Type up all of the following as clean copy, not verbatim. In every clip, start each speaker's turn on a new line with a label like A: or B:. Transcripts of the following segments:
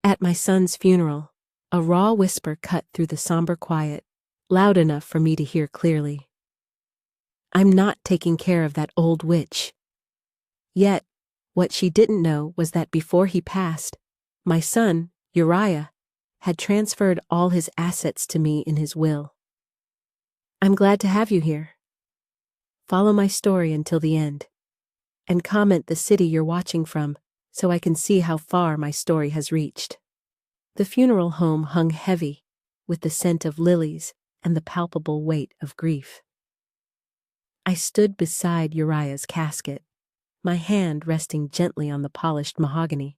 A: At my son's funeral, a raw whisper cut through the somber quiet, loud enough for me to hear clearly. I'm not taking care of that old witch. Yet, what she didn't know was that before he passed, my son, Uriah, had transferred all his assets to me in his will. I'm glad to have you here. Follow my story until the end, and comment the city you're watching from so I can see how far my story has reached. The funeral home hung heavy, with the scent of lilies and the palpable weight of grief. I stood beside Uriah's casket, my hand resting gently on the polished mahogany,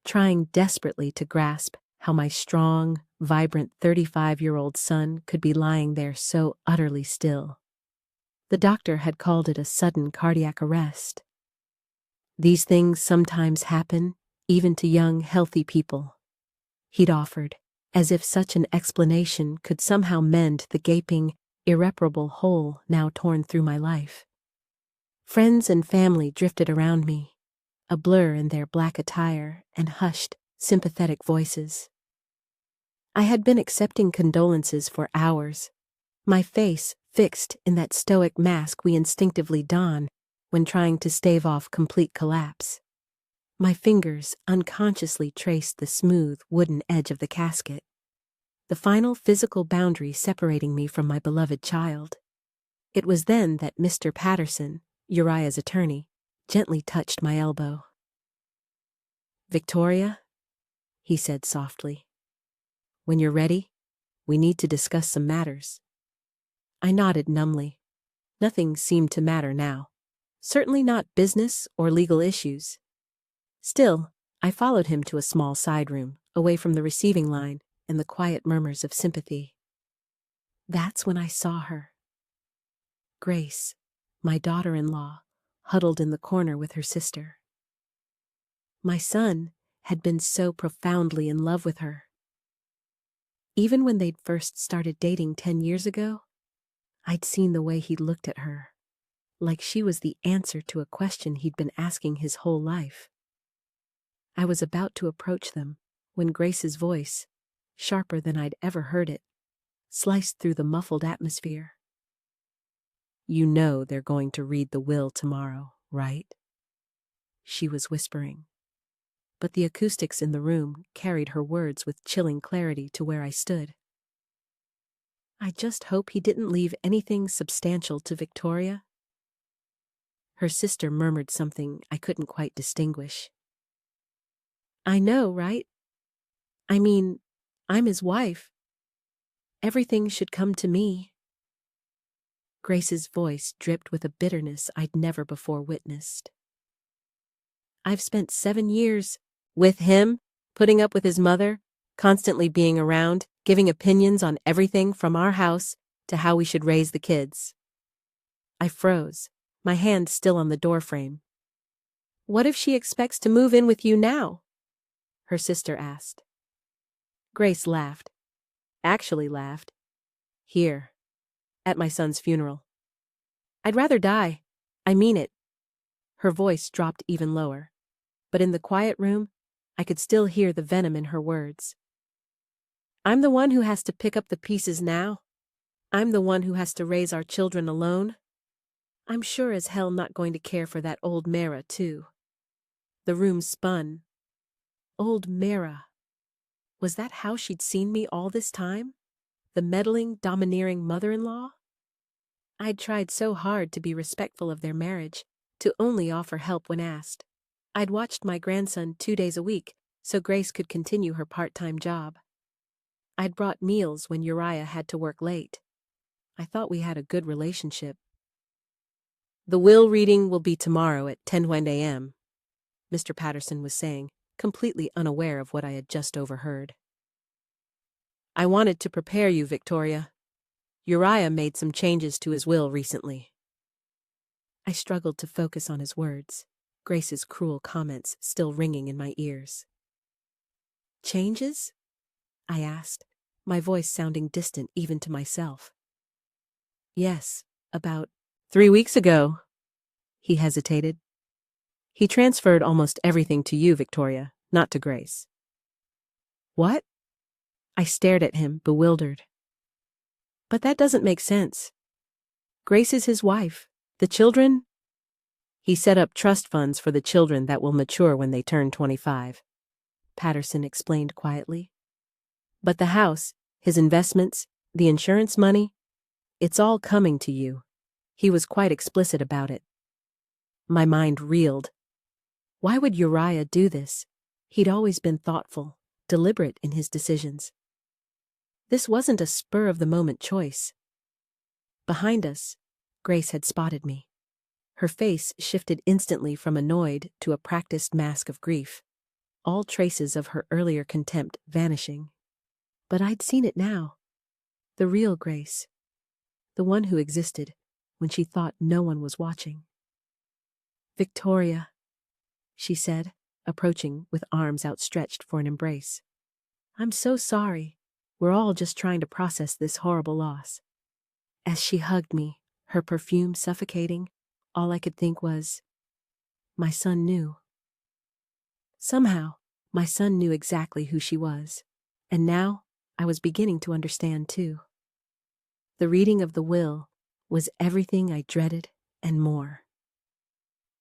A: trying desperately to grasp how my strong, vibrant 35-year-old son could be lying there so utterly still. The doctor had called it a sudden cardiac arrest. These things sometimes happen, even to young, healthy people, he'd offered, as if such an explanation could somehow mend the gaping, irreparable hole now torn through my life. Friends and family drifted around me, a blur in their black attire and hushed, sympathetic voices. I had been accepting condolences for hours, my face fixed in that stoic mask we instinctively don when trying to stave off complete collapse. My fingers unconsciously traced the smooth, wooden edge of the casket, the final physical boundary separating me from my beloved child. It was then that Mr. Patterson, Uriah's attorney, gently touched my elbow. "Victoria," he said softly, "when you're ready, we need to discuss some matters." I nodded numbly. Nothing seemed to matter now. Certainly not business or legal issues. Still, I followed him to a small side room, away from the receiving line and the quiet murmurs of sympathy. That's when I saw her. Grace, my daughter-in-law, huddled in the corner with her sister. My son had been so profoundly in love with her. Even when they'd first started dating 10 years ago, I'd seen the way he looked at her, like she was the answer to a question he'd been asking his whole life. I was about to approach them when Grace's voice, sharper than I'd ever heard it, sliced through the muffled atmosphere. "You know they're going to read the will tomorrow, right?" she was whispering. But the acoustics in the room carried her words with chilling clarity to where I stood. "I just hope he didn't leave anything substantial to Victoria." Her sister murmured something I couldn't quite distinguish. "I know, right? I mean, I'm his wife. Everything should come to me." Grace's voice dripped with a bitterness I'd never before witnessed. "I've spent 7 years with him, putting up with his mother, constantly being around, giving opinions on everything from our house to how we should raise the kids." I froze, my hand still on the doorframe. "What if she expects to move in with you now?" her sister asked. Grace laughed. Actually laughed. "Here, at my son's funeral. I'd rather die. I mean it." Her voice dropped even lower, but in the quiet room, I could still hear the venom in her words. "I'm the one who has to pick up the pieces now. I'm the one who has to raise our children alone. I'm sure as hell not going to care for that old Mara, too." The room spun. Old Mara. Was that how she'd seen me all this time? The meddling, domineering mother-in-law? I'd tried so hard to be respectful of their marriage, to only offer help when asked. I'd watched my grandson 2 days a week, so Grace could continue her part-time job. I'd brought meals when Uriah had to work late. I thought we had a good relationship. "The will reading will be tomorrow at 10 a.m., Mr. Patterson was saying, completely unaware of what I had just overheard. "I wanted to prepare you, Victoria. Uriah made some changes to his will recently." I struggled to focus on his words, Grace's cruel comments still ringing in my ears. "Changes?" I asked, my voice sounding distant even to myself. "Yes, about 3 weeks ago." He hesitated. "He transferred almost everything to you, Victoria, not to Grace." What? I stared at him, bewildered. But that doesn't make sense. Grace is his wife. The children? He set up trust funds for the children that will mature when they turn 25. Patterson explained quietly. But the house, his investments, the insurance money, it's all coming to you. He was quite explicit about it. My mind reeled. Why would Uriah do this? He'd always been thoughtful, deliberate in his decisions. This wasn't a spur-of-the-moment choice. Behind us, Grace had spotted me. Her face shifted instantly from annoyed to a practiced mask of grief, all traces of her earlier contempt vanishing. But I'd seen it now. The real Grace. The one who existed when she thought no one was watching. "Victoria," she said, approaching with arms outstretched for an embrace. "I'm so sorry. We're all just trying to process this horrible loss." As she hugged me, her perfume suffocating, all I could think was, my son knew. Somehow, my son knew exactly who she was, and now I was beginning to understand too. The reading of the will was everything I dreaded and more.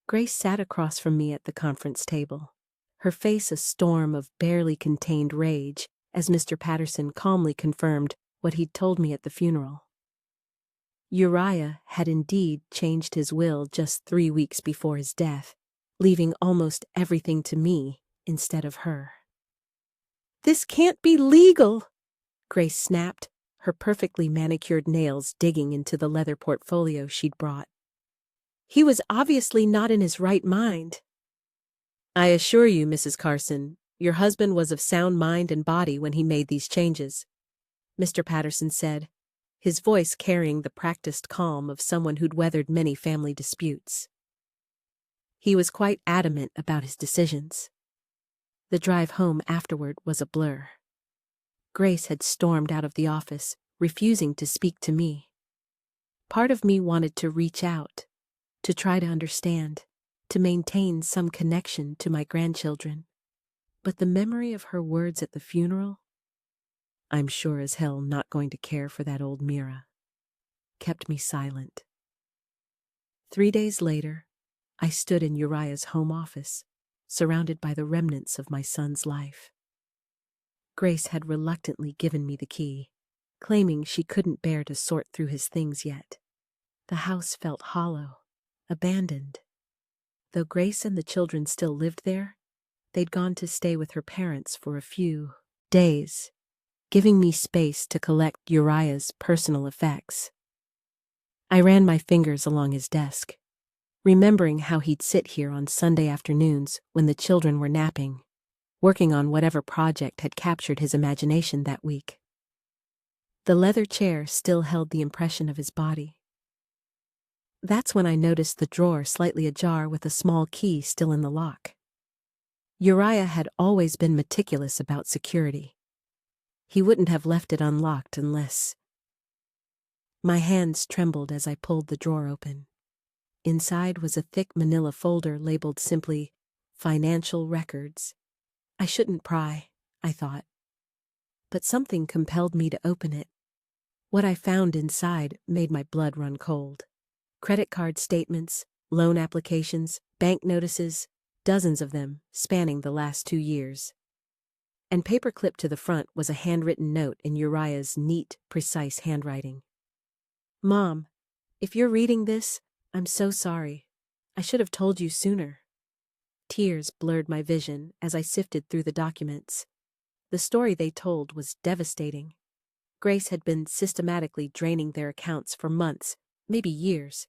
A: Grace sat across from me at the conference table, her face a storm of barely contained rage as Mr. Patterson calmly confirmed what he'd told me at the funeral. Uriah had indeed changed his will just 3 weeks before his death, leaving almost everything to me instead of her. "This can't be legal," Grace snapped, her perfectly manicured nails digging into the leather portfolio she'd brought. "He was obviously not in his right mind." "I assure you, Mrs. Carson, your husband was of sound mind and body when he made these changes," Mr. Patterson said, his voice carrying the practiced calm of someone who'd weathered many family disputes. He was quite adamant about his decisions. The drive home afterward was a blur. Grace had stormed out of the office, refusing to speak to me. Part of me wanted to reach out, to try to understand, to maintain some connection to my grandchildren. But the memory of her words at the funeral, "I'm sure as hell not going to care for that old Mira," kept me silent. 3 days later, I stood in Uriah's home office, surrounded by the remnants of my son's life. Grace had reluctantly given me the key, claiming she couldn't bear to sort through his things yet. The house felt hollow, abandoned. Though Grace and the children still lived there, they'd gone to stay with her parents for a few days, giving me space to collect Uriah's personal effects. I ran my fingers along his desk, remembering how he'd sit here on Sunday afternoons when the children were napping, working on whatever project had captured his imagination that week. The leather chair still held the impression of his body. That's when I noticed the drawer slightly ajar with a small key still in the lock. Uriah had always been meticulous about security. He wouldn't have left it unlocked unless... My hands trembled as I pulled the drawer open. Inside was a thick manila folder labeled simply, "Financial Records." I shouldn't pry, I thought. But something compelled me to open it. What I found inside made my blood run cold. Credit card statements, loan applications, bank notices, dozens of them spanning the last 2 years. And paper-clipped to the front was a handwritten note in Uriah's neat, precise handwriting. "Mom, if you're reading this, I'm so sorry. I should have told you sooner." Tears blurred my vision as I sifted through the documents. The story they told was devastating. Grace had been systematically draining their accounts for months, maybe years.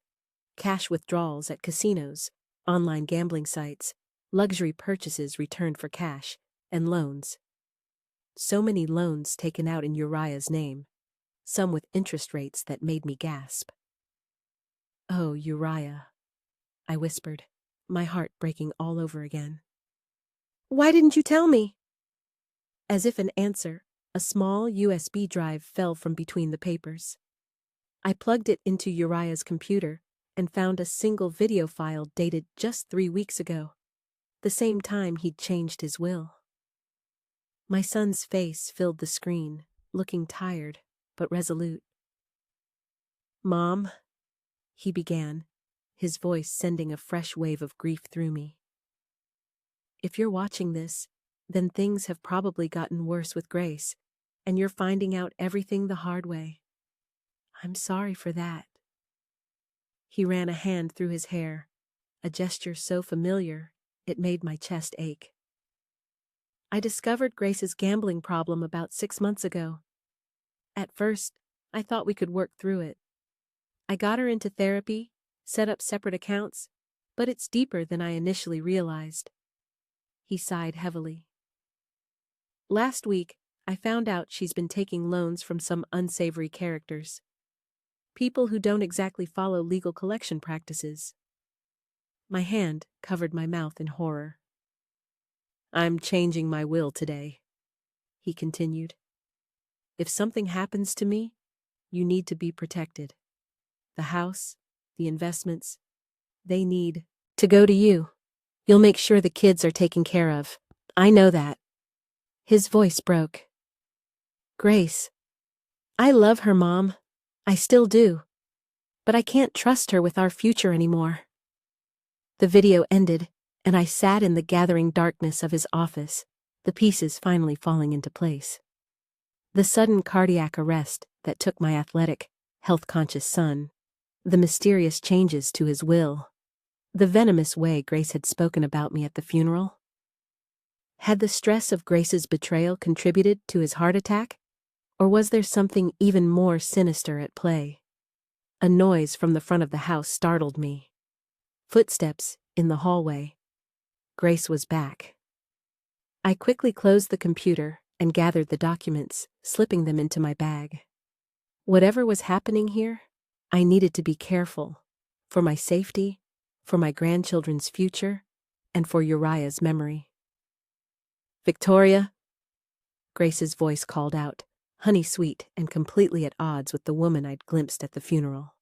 A: Cash withdrawals at casinos, online gambling sites, luxury purchases returned for cash, and loans. So many loans taken out in Uriah's name, some with interest rates that made me gasp. "Oh, Uriah," I whispered, my heart breaking all over again. "Why didn't you tell me?" As if an answer, a small USB drive fell from between the papers. I plugged it into Uriah's computer and found a single video file dated just 3 weeks ago, the same time he'd changed his will. My son's face filled the screen, looking tired, but resolute. "Mom," he began, his voice sending a fresh wave of grief through me. "If you're watching this, then things have probably gotten worse with Grace, and you're finding out everything the hard way. I'm sorry for that." He ran a hand through his hair, a gesture so familiar, it made my chest ache. "I discovered Grace's gambling problem about 6 months ago. At first, I thought we could work through it. I got her into therapy, set up separate accounts, but it's deeper than I initially realized." He sighed heavily. "Last week, I found out she's been taking loans from some unsavory characters. People who don't exactly follow legal collection practices." My hand covered my mouth in horror. "I'm changing my will today," he continued. "If something happens to me, you need to be protected. The house, the investments, they need to go to you. You'll make sure the kids are taken care of. I know that." His voice broke. "Grace, I love her, Mom. I still do. But I can't trust her with our future anymore." The video ended, and I sat in the gathering darkness of his office, the pieces finally falling into place. The sudden cardiac arrest that took my athletic, health-conscious son, the mysterious changes to his will, the venomous way Grace had spoken about me at the funeral. Had the stress of Grace's betrayal contributed to his heart attack, or was there something even more sinister at play? A noise from the front of the house startled me. Footsteps in the hallway. Grace was back. I quickly closed the computer and gathered the documents, slipping them into my bag. Whatever was happening here, I needed to be careful, for my safety, for my grandchildren's future, and for Uriah's memory. "Victoria," Grace's voice called out, honey-sweet and completely at odds with the woman I'd glimpsed at the funeral.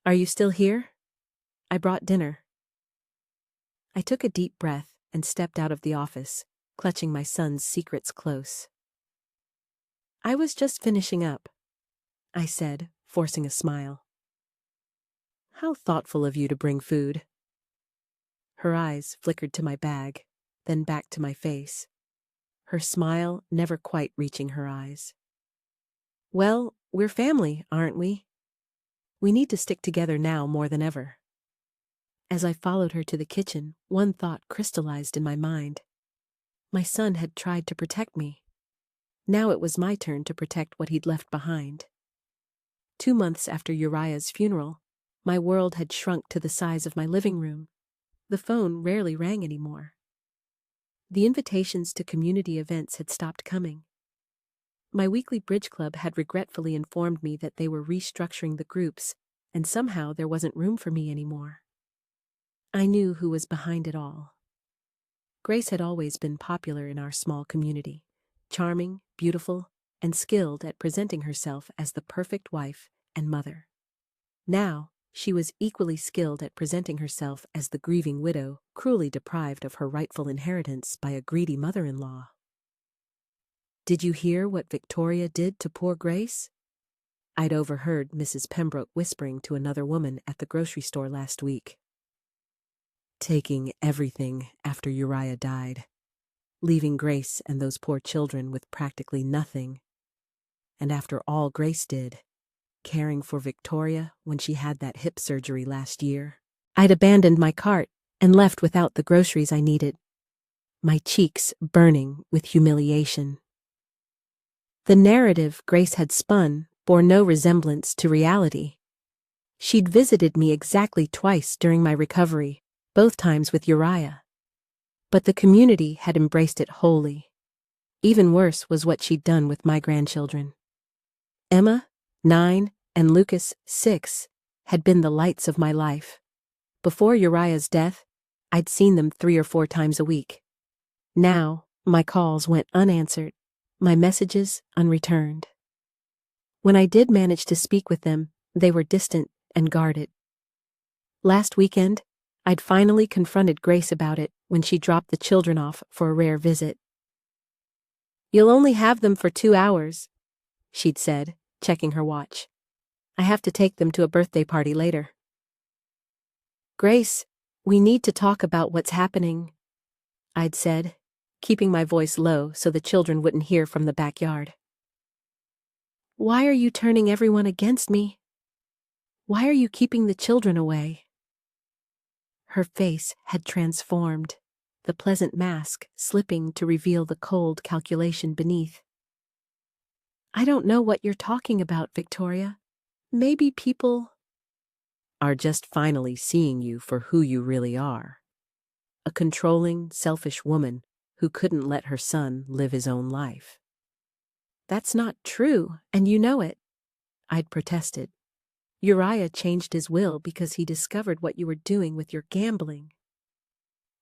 A: "Are you still here? I brought dinner." I took a deep breath and stepped out of the office, clutching my son's secrets close. "I was just finishing up," I said, forcing a smile. "How thoughtful of you to bring food." Her eyes flickered to my bag, then back to my face, her smile never quite reaching her eyes. "Well, we're family, aren't we? We need to stick together now more than ever." As I followed her to the kitchen, one thought crystallized in my mind. My son had tried to protect me. Now it was my turn to protect what he'd left behind. 2 months after Uriah's funeral, my world had shrunk to the size of my living room. The phone rarely rang anymore. The invitations to community events had stopped coming. My weekly bridge club had regretfully informed me that they were restructuring the groups, and somehow there wasn't room for me anymore. I knew who was behind it all. Grace had always been popular in our small community, charming, beautiful, and skilled at presenting herself as the perfect wife and mother. Now, she was equally skilled at presenting herself as the grieving widow, cruelly deprived of her rightful inheritance by a greedy mother-in-law. "Did you hear what Victoria did to poor Grace?" I'd overheard Mrs. Pembroke whispering to another woman at the grocery store last week. "Taking everything after Uriah died, leaving Grace and those poor children with practically nothing. And after all Grace did, caring for Victoria when she had that hip surgery last year, I'd abandoned my cart and left without the groceries I needed, my cheeks burning with humiliation." The narrative Grace had spun bore no resemblance to reality. She'd visited me exactly twice during my recovery, both times with Uriah. But the community had embraced it wholly. Even worse was what she'd done with my grandchildren. Emma, 9, and Lucas, 6, had been the lights of my life. Before Uriah's death, I'd seen them 3 or 4 times a week. Now, my calls went unanswered, my messages unreturned. When I did manage to speak with them, they were distant and guarded. Last weekend, I'd finally confronted Grace about it when she dropped the children off for a rare visit. You'll only have them for 2 hours, she'd said, checking her watch. I have to take them to a birthday party later. Grace, we need to talk about what's happening, I'd said, keeping my voice low so the children wouldn't hear from the backyard. Why are you turning everyone against me? Why are you keeping the children away? Her face had transformed, the pleasant mask slipping to reveal the cold calculation beneath. I don't know what you're talking about, Victoria. Maybe people are just finally seeing you for who you really are. A controlling, selfish woman who couldn't let her son live his own life. That's not true, and you know it, I'd protested. Uriah changed his will because he discovered what you were doing with your gambling.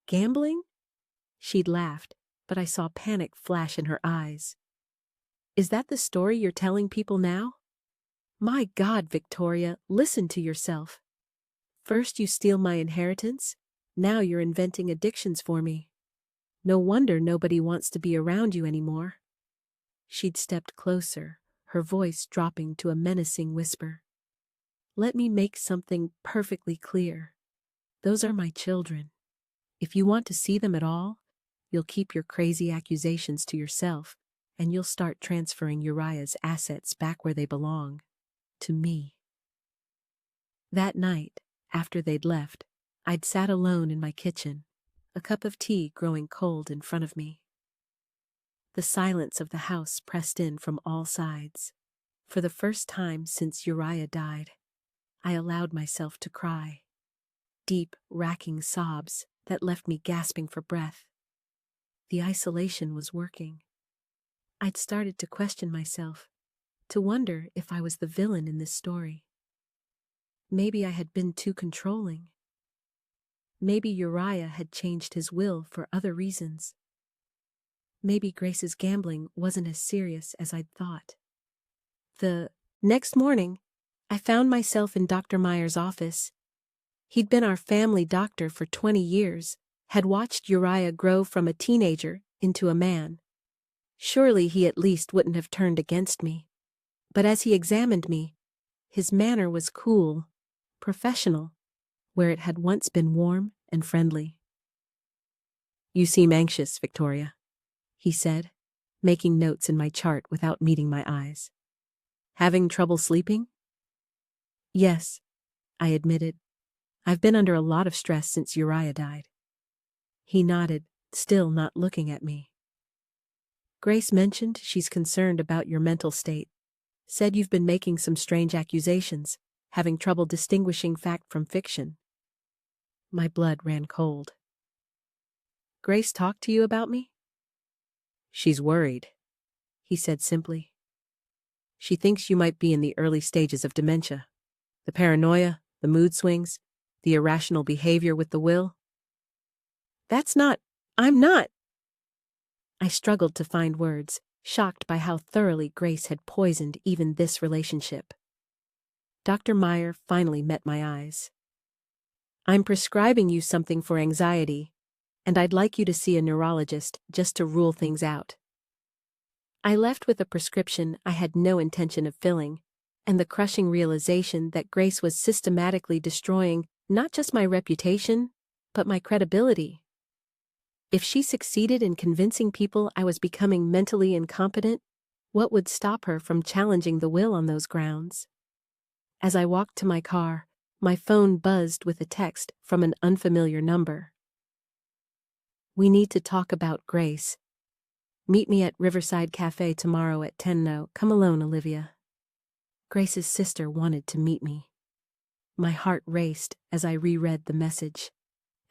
A: Gambling? She'd laughed, but I saw panic flash in her eyes. Is that the story you're telling people now? My God, Victoria, listen to yourself. First you steal my inheritance, now you're inventing addictions for me. No wonder nobody wants to be around you anymore. She'd stepped closer, her voice dropping to a menacing whisper. Let me make something perfectly clear. Those are my children. If you want to see them at all, you'll keep your crazy accusations to yourself, and you'll start transferring Uriah's assets back where they belong, to me. That night, after they'd left, I'd sat alone in my kitchen, a cup of tea growing cold in front of me. The silence of the house pressed in from all sides. For the first time since Uriah died, I allowed myself to cry. Deep, racking sobs that left me gasping for breath. The isolation was working. I'd started to question myself, to wonder if I was the villain in this story. Maybe I had been too controlling. Maybe Uriah had changed his will for other reasons. Maybe Grace's gambling wasn't as serious as I'd thought. The next morning, I found myself in Dr. Meyer's office. He'd been our family doctor for 20 years, had watched Uriah grow from a teenager into a man. Surely he at least wouldn't have turned against me. But as he examined me, his manner was cool, professional, where it had once been warm and friendly. You seem anxious, Victoria, he said, making notes in my chart without meeting my eyes. Having trouble sleeping? Yes, I admitted. I've been under a lot of stress since Uriah died. He nodded, still not looking at me. Grace mentioned she's concerned about your mental state. Said you've been making some strange accusations, having trouble distinguishing fact from fiction. My blood ran cold. Grace talked to you about me? She's worried, he said simply. She thinks you might be in the early stages of dementia. The paranoia, the mood swings, the irrational behavior with the will. I'm not. I struggled to find words, shocked by how thoroughly Grace had poisoned even this relationship. Dr. Meyer finally met my eyes. I'm prescribing you something for anxiety, and I'd like you to see a neurologist just to rule things out. I left with a prescription I had no intention of filling, and the crushing realization that Grace was systematically destroying not just my reputation, but my credibility. If she succeeded in convincing people I was becoming mentally incompetent, what would stop her from challenging the will on those grounds? As I walked to my car, my phone buzzed with a text from an unfamiliar number. We need to talk about Grace. Meet me at Riverside Cafe tomorrow at 10. No, come alone, Olivia. Grace's sister wanted to meet me. My heart raced as I reread the message.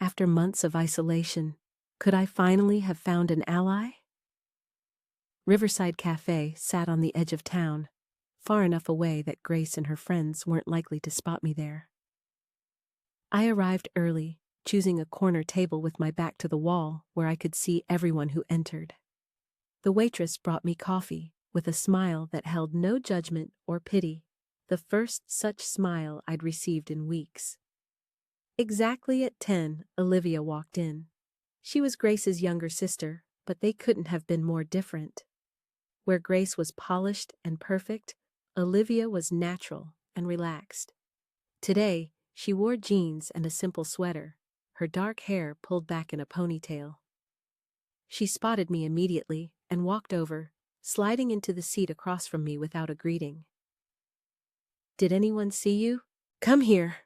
A: After months of isolation, could I finally have found an ally? Riverside Cafe sat on the edge of town, far enough away that Grace and her friends weren't likely to spot me there. I arrived early, choosing a corner table with my back to the wall where I could see everyone who entered. The waitress brought me coffee, with a smile that held no judgment or pity, the first such smile I'd received in weeks. Exactly at 10, Olivia walked in. She was Grace's younger sister, but they couldn't have been more different. Where Grace was polished and perfect, Olivia was natural and relaxed. Today, she wore jeans and a simple sweater, her dark hair pulled back in a ponytail. She spotted me immediately and walked over, sliding into the seat across from me without a greeting. "Did anyone see you? Come here,"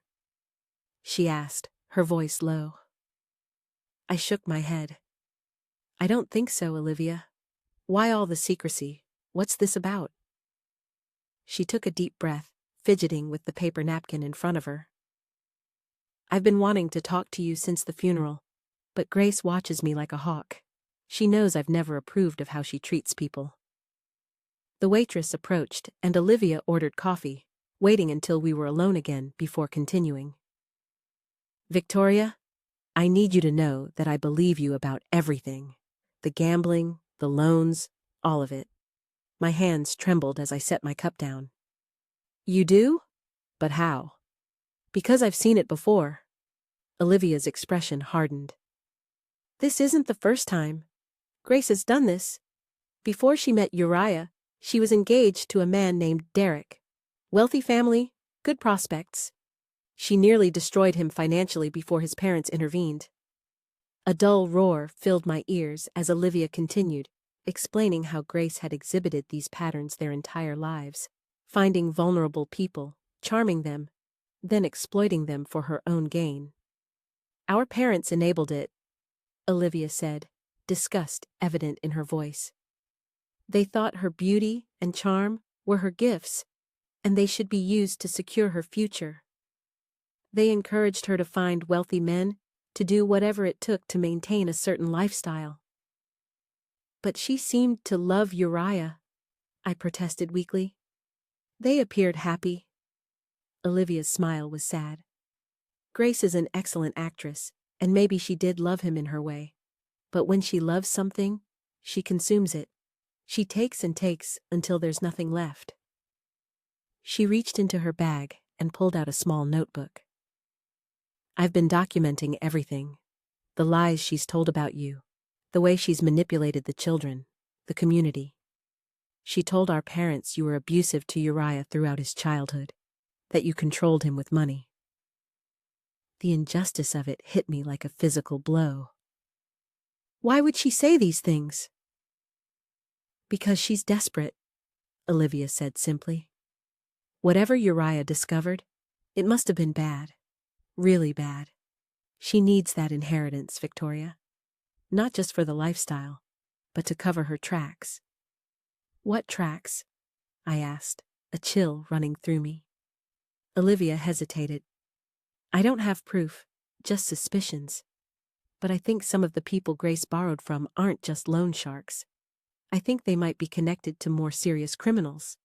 A: she asked, her voice low. I shook my head. "I don't think so, Olivia. Why all the secrecy? What's this about?" She took a deep breath, fidgeting with the paper napkin in front of her. "I've been wanting to talk to you since the funeral, but Grace watches me like a hawk. She knows I've never approved of how she treats people." The waitress approached, and Olivia ordered coffee, waiting until we were alone again before continuing. "Victoria, I need you to know that I believe you about everything. The gambling, the loans, all of it." My hands trembled as I set my cup down. "You do? But how?" "Because I've seen it before." Olivia's expression hardened. "This isn't the first time. Grace has done this. Before she met Uriah, she was engaged to a man named Derek. Wealthy family, good prospects. She nearly destroyed him financially before his parents intervened." A dull roar filled my ears as Olivia continued, explaining how Grace had exhibited these patterns their entire lives, finding vulnerable people, charming them, then exploiting them for her own gain. "Our parents enabled it," Olivia said, disgust evident in her voice. "They thought her beauty and charm were her gifts, and they should be used to secure her future. They encouraged her to find wealthy men, to do whatever it took to maintain a certain lifestyle." "But she seemed to love Uriah," I protested weakly. "They appeared happy." Olivia's smile was sad. "Grace is an excellent actress, and maybe she did love him in her way. But when she loves something, she consumes it. She takes and takes until there's nothing left." She reached into her bag and pulled out a small notebook. "I've been documenting everything. The lies she's told about you, the way she's manipulated the children, the community. She told our parents you were abusive to Uriah throughout his childhood, that you controlled him with money." The injustice of it hit me like a physical blow. "Why would she say these things?" "Because she's desperate," Olivia said simply. "Whatever Uriah discovered, it must have been bad. Really bad. She needs that inheritance, Victoria. Not just for the lifestyle, but to cover her tracks." "What tracks?" I asked, a chill running through me. Olivia hesitated. "I don't have proof, just suspicions. But I think some of the people Grace borrowed from aren't just loan sharks. I think they might be connected to more serious criminals."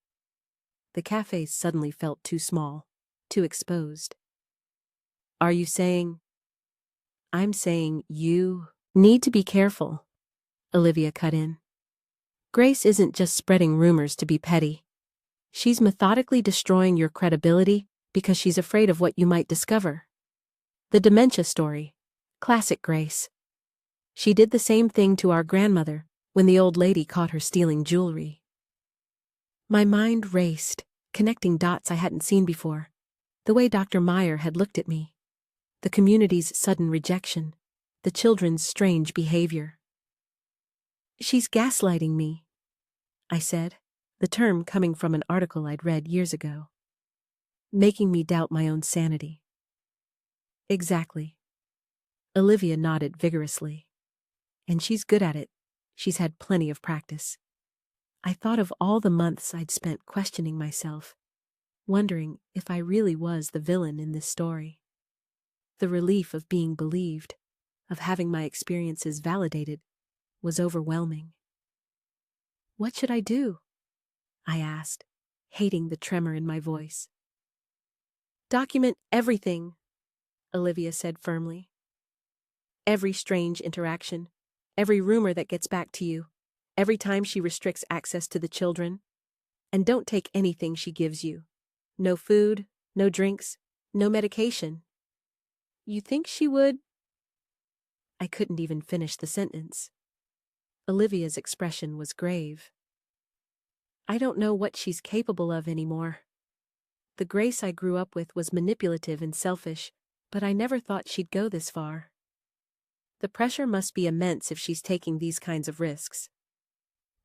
A: The cafe suddenly felt too small, too exposed. "Are you saying—" "I'm saying you need to be careful," Olivia cut in. "Grace isn't just spreading rumors to be petty. She's methodically destroying your credibility because she's afraid of what you might discover. The dementia story. Classic Grace. She did the same thing to our grandmother when the old lady caught her stealing jewelry." My mind raced, connecting dots I hadn't seen before. The way Dr. Meyer had looked at me. The community's sudden rejection. The children's strange behavior. "She's gaslighting me," I said, the term coming from an article I'd read years ago. "Making me doubt my own sanity." "Exactly." Olivia nodded vigorously. "And she's good at it. She's had plenty of practice." I thought of all the months I'd spent questioning myself, wondering if I really was the villain in this story. The relief of being believed, of having my experiences validated, was overwhelming. "What should I do?" I asked, hating the tremor in my voice. "Document everything," Olivia said firmly. "Every strange interaction, every rumor that gets back to you, every time she restricts access to the children. And don't take anything she gives you. No food, no drinks, no medication." "You think she would—" I couldn't even finish the sentence. Olivia's expression was grave. I don't know what she's capable of anymore. The Grace I grew up with was manipulative and selfish, but I never thought she'd go this far. The pressure must be immense if she's taking these kinds of risks.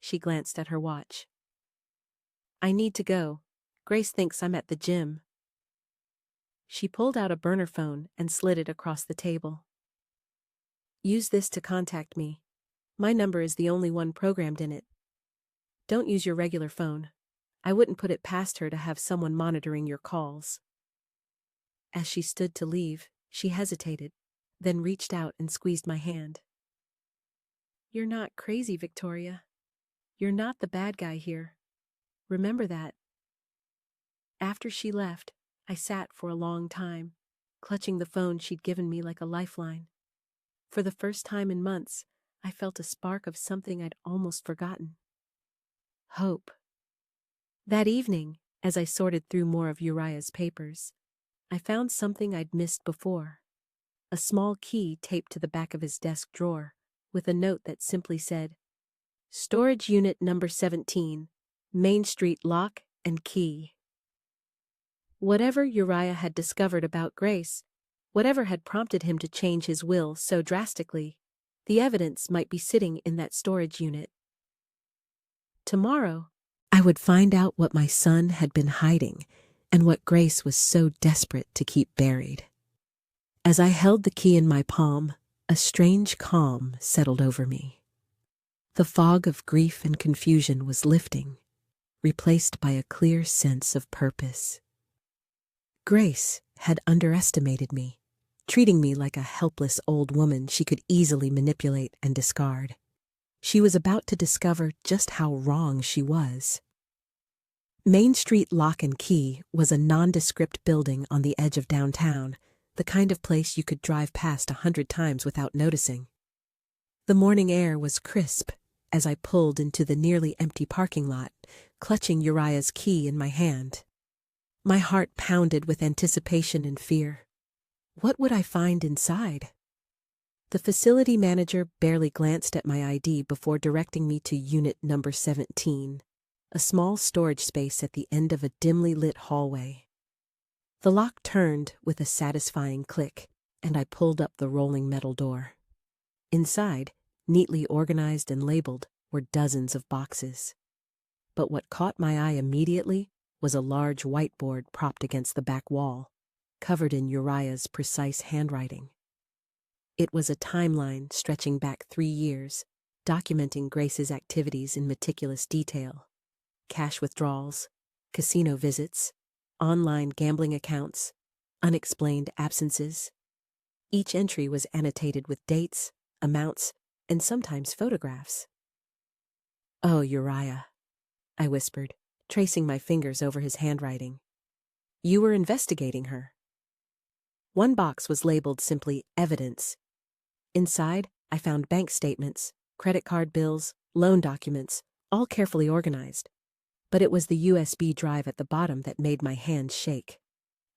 A: She glanced at her watch. I need to go. Grace thinks I'm at the gym. She pulled out a burner phone and slid it across the table. Use this to contact me. My number is the only one programmed in it. Don't use your regular phone. I wouldn't put it past her to have someone monitoring your calls. As she stood to leave, she hesitated, then reached out and squeezed my hand. You're not crazy, Victoria. You're not the bad guy here. Remember that. After she left, I sat for a long time, clutching the phone she'd given me like a lifeline. For the first time in months, I felt a spark of something I'd almost forgotten. Hope. That evening, as I sorted through more of Uriah's papers, I found something I'd missed before. A small key taped to the back of his desk drawer, with a note that simply said, Storage Unit Number 17, Main Street Lock and Key. Whatever Uriah had discovered about Grace, whatever had prompted him to change his will so drastically, the evidence might be sitting in that storage unit. Tomorrow, I would find out what my son had been hiding and what Grace was so desperate to keep buried. As I held the key in my palm, a strange calm settled over me. The fog of grief and confusion was lifting, replaced by a clear sense of purpose. Grace had underestimated me, treating me like a helpless old woman she could easily manipulate and discard. She was about to discover just how wrong she was. Main Street Lock and Key was a nondescript building on the edge of downtown, the kind of place you could drive past 100 times without noticing. The morning air was crisp as I pulled into the nearly empty parking lot, clutching Uriah's key in my hand. My heart pounded with anticipation and fear. What would I find inside? The facility manager barely glanced at my ID before directing me to Unit Number 17, a small storage space at the end of a dimly lit hallway. The lock turned with a satisfying click, and I pulled up the rolling metal door. Inside, neatly organized and labeled, were dozens of boxes. But what caught my eye immediately was a large whiteboard propped against the back wall, covered in Uriah's precise handwriting. It was a timeline stretching back 3 years, documenting Grace's activities in meticulous detail. Cash withdrawals, casino visits, online gambling accounts, unexplained absences. Each entry was annotated with dates, amounts, and sometimes photographs. "Oh, Uriah," I whispered, tracing my fingers over his handwriting. "You were investigating her." One box was labeled simply Evidence. Inside, I found bank statements, credit card bills, loan documents, all carefully organized. But it was the USB drive at the bottom that made my hands shake.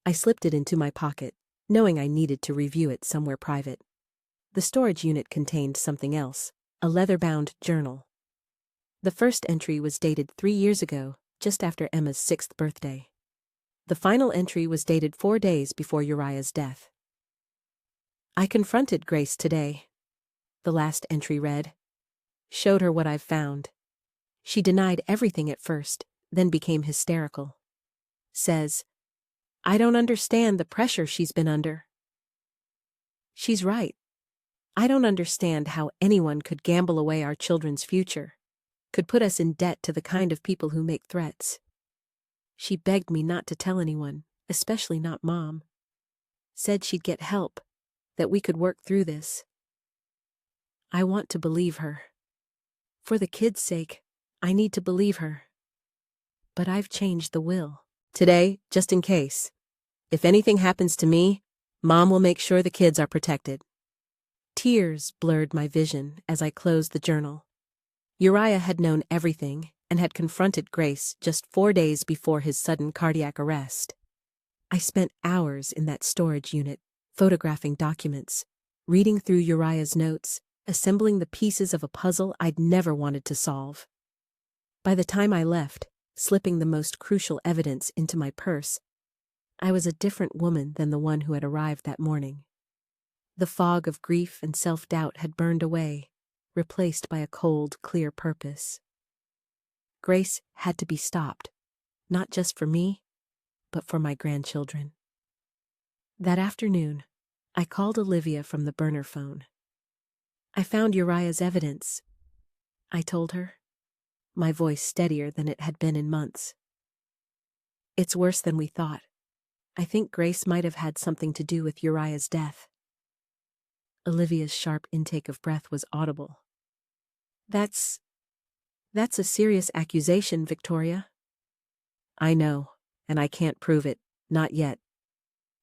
A: I slipped it into my pocket, knowing I needed to review it somewhere private. The storage unit contained something else, a leather-bound journal. The first entry was dated 3 years ago, just after Emma's 6th birthday. The final entry was dated 4 days before Uriah's death. "I confronted Grace today," the last entry read. "Showed her what I've found. She denied everything at first, then became hysterical. Says, 'I don't understand the pressure she's been under.' She's right. I don't understand how anyone could gamble away our children's future, could put us in debt to the kind of people who make threats. She begged me not to tell anyone, especially not Mom. Said she'd get help, that we could work through this. I want to believe her. For the kids' sake, I need to believe her. But I've changed the will. Today, just in case. If anything happens to me, Mom will make sure the kids are protected." Tears blurred my vision as I closed the journal. Uriah had known everything and had confronted Grace just 4 days before his sudden cardiac arrest. I spent hours in that storage unit, photographing documents, reading through Uriah's notes, assembling the pieces of a puzzle I'd never wanted to solve. By the time I left, slipping the most crucial evidence into my purse. I was a different woman than the one who had arrived that morning. The fog of grief and self-doubt had burned away, replaced by a cold, clear purpose. Grace had to be stopped, not just for me, but for my grandchildren. That afternoon, I called Olivia from the burner phone. "I found Uriah's evidence," I told her, my voice steadier than it had been in months. "It's worse than we thought. I think Grace might have had something to do with Uriah's death." Olivia's sharp intake of breath was audible. That's a serious accusation, Victoria." "I know, and I can't prove it, not yet.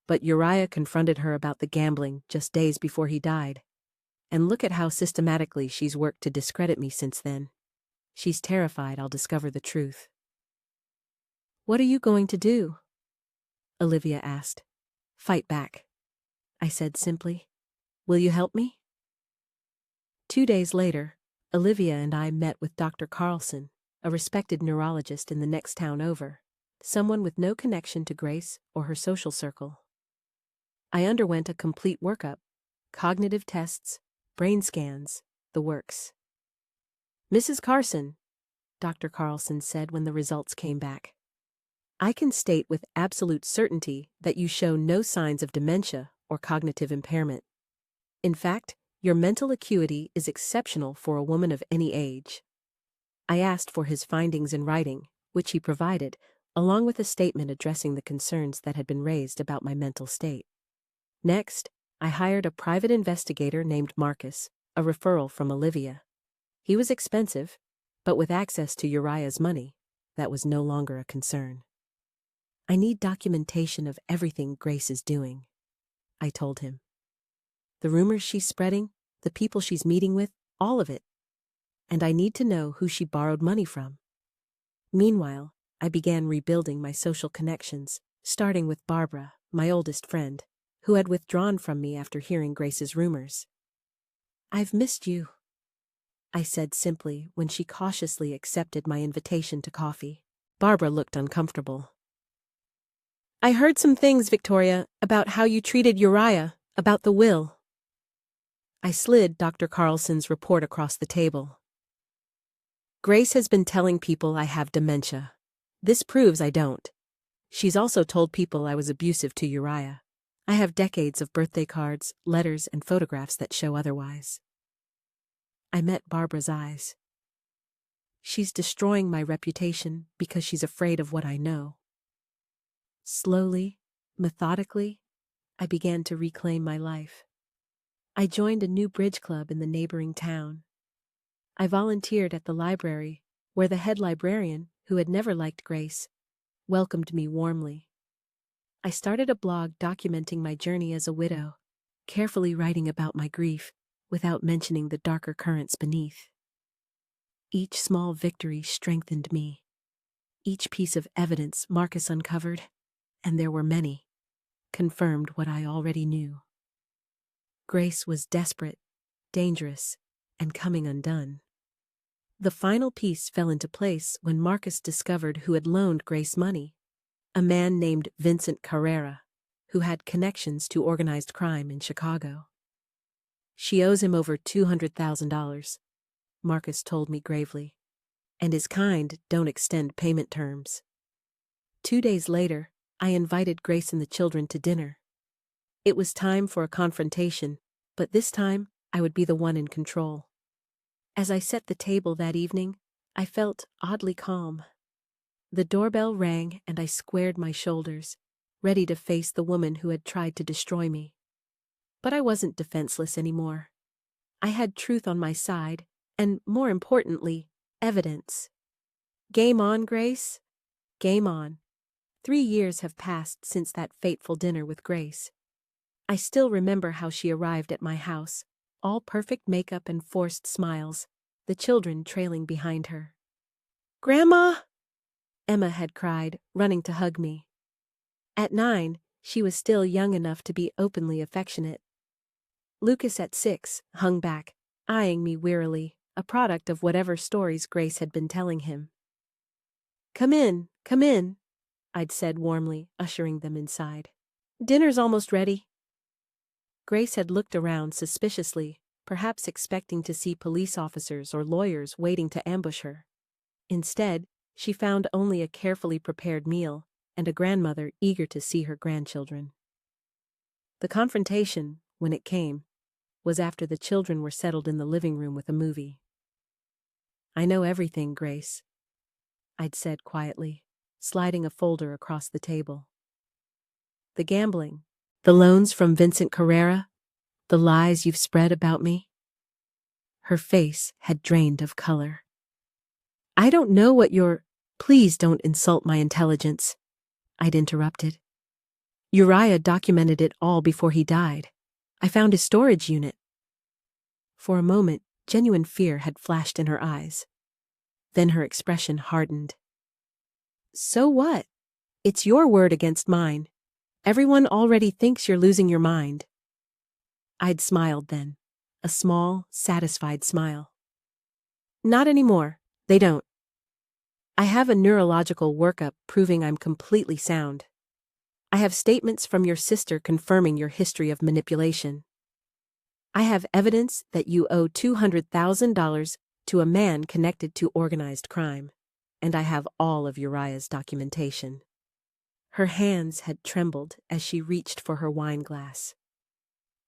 A: But Uriah confronted her about the gambling just days before he died. And look at how systematically she's worked to discredit me since then. She's terrified I'll discover the truth." "What are you going to do?" Olivia asked. "Fight back," I said simply. "Will you help me?" 2 days later, Olivia and I met with Dr. Carlson, a respected neurologist in the next town over, someone with no connection to Grace or her social circle. I underwent a complete workup, cognitive tests, brain scans, the works. "Mrs. Carson," Dr. Carlson said when the results came back, "I can state with absolute certainty that you show no signs of dementia or cognitive impairment. In fact, your mental acuity is exceptional for a woman of any age." I asked for his findings in writing, which he provided, along with a statement addressing the concerns that had been raised about my mental state. Next, I hired a private investigator named Marcus, a referral from Olivia. He was expensive, but with access to Uriah's money, that was no longer a concern. "I need documentation of everything Grace is doing," I told him. "The rumors she's spreading, the people she's meeting with, all of it. And I need to know who she borrowed money from." Meanwhile, I began rebuilding my social connections, starting with Barbara, my oldest friend, who had withdrawn from me after hearing Grace's rumors. "I've missed you," I said simply when she cautiously accepted my invitation to coffee. Barbara looked uncomfortable. "I heard some things, Victoria, about how you treated Uriah, about the will." I slid Dr. Carlson's report across the table. "Grace has been telling people I have dementia. This proves I don't. She's also told people I was abusive to Uriah. I have decades of birthday cards, letters, and photographs that show otherwise." I met Barbara's eyes. "She's destroying my reputation because she's afraid of what I know." Slowly, methodically, I began to reclaim my life. I joined a new bridge club in the neighboring town. I volunteered at the library, where the head librarian, who had never liked Grace, welcomed me warmly. I started a blog documenting my journey as a widow, carefully writing about my grief without mentioning the darker currents beneath. Each small victory strengthened me. Each piece of evidence Marcus uncovered, and there were many, confirmed what I already knew. Grace was desperate, dangerous, and coming undone. The final piece fell into place when Marcus discovered who had loaned Grace money, a man named Vincent Carrera, who had connections to organized crime in Chicago. "She owes him over $200,000, Marcus told me gravely, "and his kind don't extend payment terms." 2 days later, I invited Grace and the children to dinner. It was time for a confrontation, but this time I would be the one in control. As I set the table that evening, I felt oddly calm. The doorbell rang and I squared my shoulders, ready to face the woman who had tried to destroy me. But I wasn't defenseless anymore. I had truth on my side, and more importantly, evidence. Game on, Grace. Game on. 3 years have passed since that fateful dinner with Grace. I still remember how she arrived at my house, all perfect makeup and forced smiles, the children trailing behind her. "Grandma!" Emma had cried, running to hug me. At 9, she was still young enough to be openly affectionate. Lucas at 6 hung back, eyeing me wearily, a product of whatever stories Grace had been telling him. come in, I'd said warmly, ushering them inside. Dinner's almost ready. Grace had looked around suspiciously, perhaps expecting to see police officers or lawyers waiting to ambush her. Instead, she found only a carefully prepared meal and a grandmother eager to see her grandchildren. The confrontation, when it came, was after the children were settled in the living room with a movie. I know everything, Grace, I'd said quietly, sliding a folder across the table. The gambling, the loans from Vincent Carrera, the lies you've spread about me. Her face had drained of color. I don't know what you're— Please don't insult my intelligence, I'd interrupted. Uriah documented it all before he died. I found his storage unit. For a moment, genuine fear had flashed in her eyes. Then her expression hardened. So what? It's your word against mine. Everyone already thinks you're losing your mind. I'd smiled then, a small, satisfied smile. Not anymore, they don't. I have a neurological workup proving I'm completely sound. I have statements from your sister confirming your history of manipulation. I have evidence that you owe $200,000 to a man connected to organized crime, and I have all of Uriah's documentation. Her hands had trembled as she reached for her wine glass.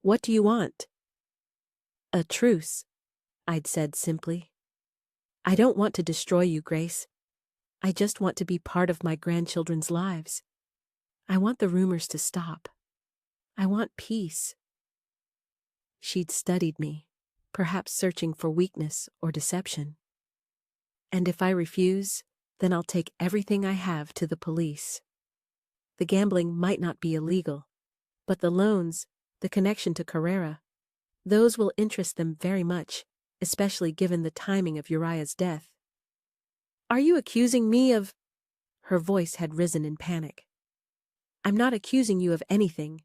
A: What do you want? A truce, I'd said simply. I don't want to destroy you, Grace. I just want to be part of my grandchildren's lives. I want the rumors to stop. I want peace. She'd studied me, perhaps searching for weakness or deception. And if I refuse, then I'll take everything I have to the police. The gambling might not be illegal, but the loans, the connection to Carrera, those will interest them very much, especially given the timing of Uriah's death. Are you accusing me of— Her voice had risen in panic. I'm not accusing you of anything,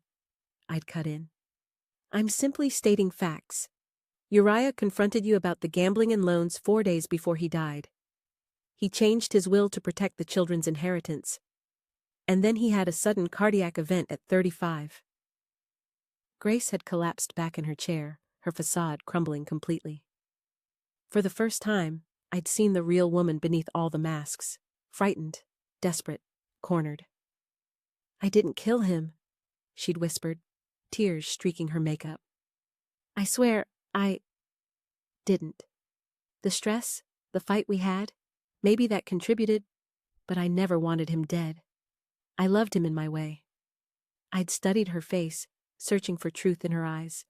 A: I'd cut in. I'm simply stating facts. Uriah confronted you about the gambling and loans 4 days before he died. He changed his will to protect the children's inheritance. And then he had a sudden cardiac event at 35. Grace had collapsed back in her chair, her facade crumbling completely. For the first time, I'd seen the real woman beneath all the masks, frightened, desperate, cornered. I didn't kill him, she'd whispered, tears streaking her makeup. I swear, I didn't. The stress, the fight we had, maybe that contributed, but I never wanted him dead. I loved him in my way. I'd studied her face, searching for truth in her eyes.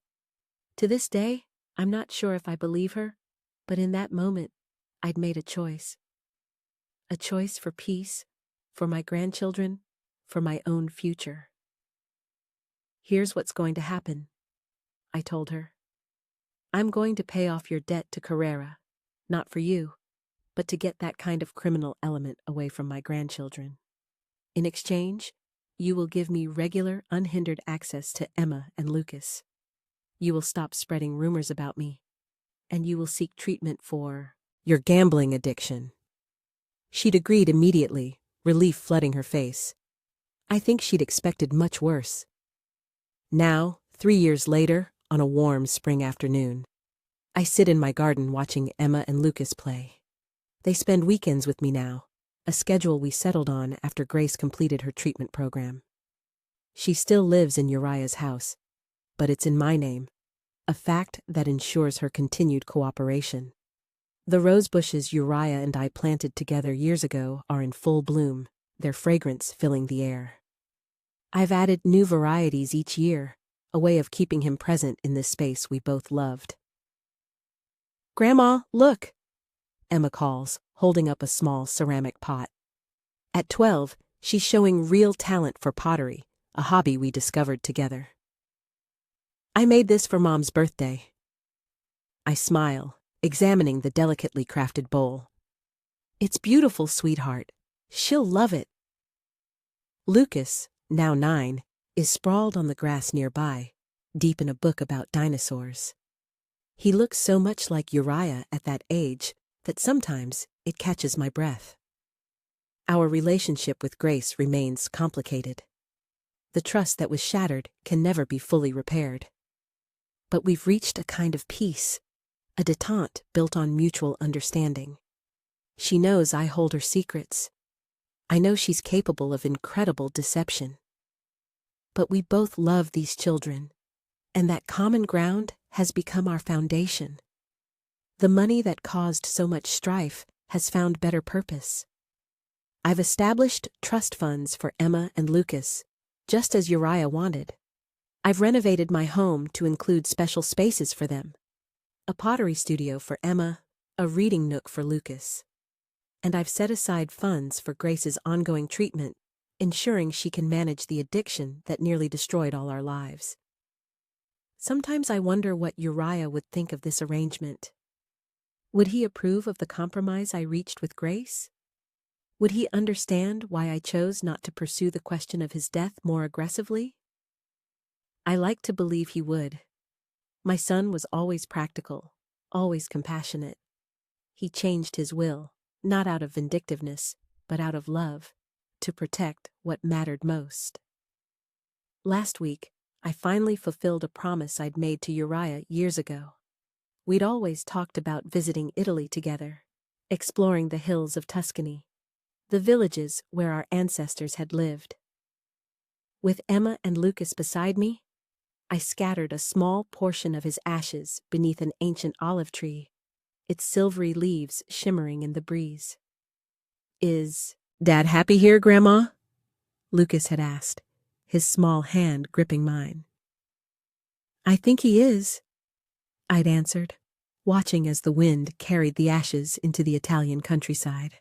A: To this day, I'm not sure if I believe her, but in that moment, I'd made a choice. A choice for peace, for my grandchildren, for my own future. Here's what's going to happen, I told her. I'm going to pay off your debt to Carrera, not for you, but to get that kind of criminal element away from my grandchildren. In exchange, you will give me regular, unhindered access to Emma and Lucas. You will stop spreading rumors about me, and you will seek treatment for your gambling addiction. She'd agreed immediately, relief flooding her face. I think she'd expected much worse. Now, 3 years later, on a warm spring afternoon, I sit in my garden watching Emma and Lucas play. They spend weekends with me now, a schedule we settled on after Grace completed her treatment program. She still lives in Uriah's house, but it's in my name, a fact that ensures her continued cooperation. The rose bushes Uriah and I planted together years ago are in full bloom, their fragrance filling the air. I've added new varieties each year, a way of keeping him present in this space we both loved. Grandma, look, Emma calls, holding up a small ceramic pot. At 12, she's showing real talent for pottery, a hobby we discovered together. I made this for Mom's birthday. I smile, examining the delicately crafted bowl. It's beautiful, sweetheart. She'll love it. Lucas, now 9, is sprawled on the grass nearby, deep in a book about dinosaurs. He looks so much like Uriah at that age that sometimes it catches my breath. Our relationship with Grace remains complicated. The trust that was shattered can never be fully repaired. But we've reached a kind of peace, a détente built on mutual understanding. She knows I hold her secrets. I know she's capable of incredible deception. But we both love these children, and that common ground has become our foundation. The money that caused so much strife has found better purpose. I've established trust funds for Emma and Lucas, just as Uriah wanted. I've renovated my home to include special spaces for them. A pottery studio for Emma, a reading nook for Lucas. And I've set aside funds for Grace's ongoing treatment, ensuring she can manage the addiction that nearly destroyed all our lives. Sometimes I wonder what Uriah would think of this arrangement. Would he approve of the compromise I reached with Grace? Would he understand why I chose not to pursue the question of his death more aggressively? I like to believe he would. My son was always practical, always compassionate. He changed his will, not out of vindictiveness, but out of love, to protect what mattered most. Last week, I finally fulfilled a promise I'd made to Uriah years ago. We'd always talked about visiting Italy together, exploring the hills of Tuscany, the villages where our ancestors had lived. With Emma and Lucas beside me, I scattered a small portion of his ashes beneath an ancient olive tree, its silvery leaves shimmering in the breeze. "Is Dad happy here, Grandma?" Lucas had asked, his small hand gripping mine. "I think he is," I'd answered, watching as the wind carried the ashes into the Italian countryside.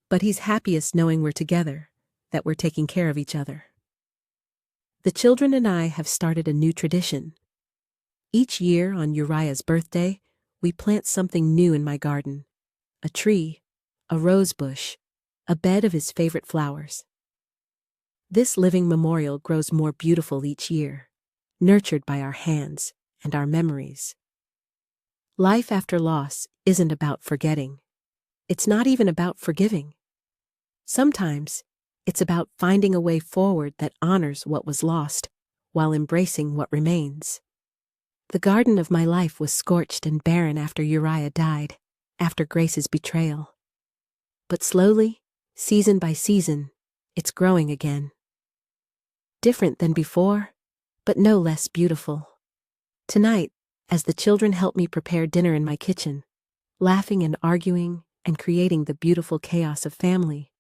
A: "But he's happiest knowing we're together, that we're taking care of each other." The children and I have started a new tradition. Each year on Uriah's birthday, we plant something new in my garden. A tree, a rose bush, a bed of his favorite flowers. This living memorial grows more beautiful each year, nurtured by our hands and our memories. Life after loss isn't about forgetting. It's not even about forgiving. Sometimes, it's about finding a way forward that honors what was lost, while embracing what remains. The garden of my life was scorched and barren after Uriah died, after Grace's betrayal. But slowly, season by season, it's growing again. Different than before, but no less beautiful. Tonight, as the children help me prepare dinner in my kitchen, laughing and arguing and creating the beautiful chaos of family,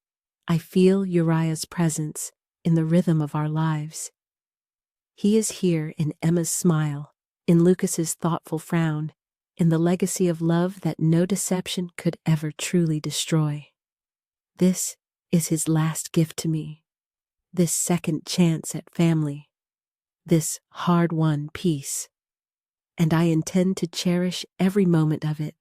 A: I feel Uriah's presence in the rhythm of our lives. He is here in Emma's smile, in Lucas's thoughtful frown, in the legacy of love that no deception could ever truly destroy. This is his last gift to me, this second chance at family, this hard-won peace. And I intend to cherish every moment of it,